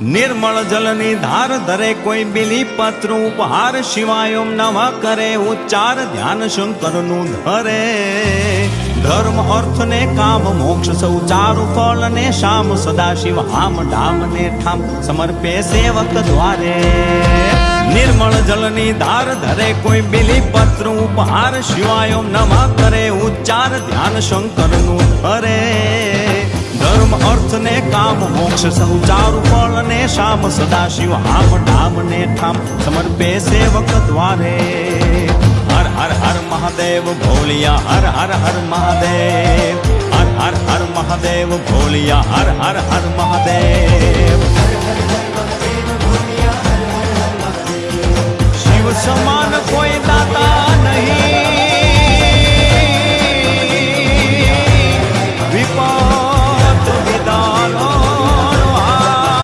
निर्मल जलनी धार धरे कोई बिली पत्र उपहार शिवाय ओम नमः करे उच्चार ध्यान शंकर नु धरे धर्म अर्थ ने काम मोक्ष सौ चारु फल ने श्याम सदा शिव हाम ढाम ने ठाम समर्पे सेवक द्वारे निर्मल जलनी धार धरे कोई बिली पत्र उपहार शिवाय ओम नमः करे उच्चार ध्यान शंकर नु धरे धर्म अर्थ ने काम मोक्ष सौ चारु फल ने श्याम सदा शिव हाम ढाम ने ठाम समर्पे सेवक द्वारे हर हर हर महादेव भोलिया हर हर हर महादेव हर हर हर महादेव भोलिया हर हर हर महादेव।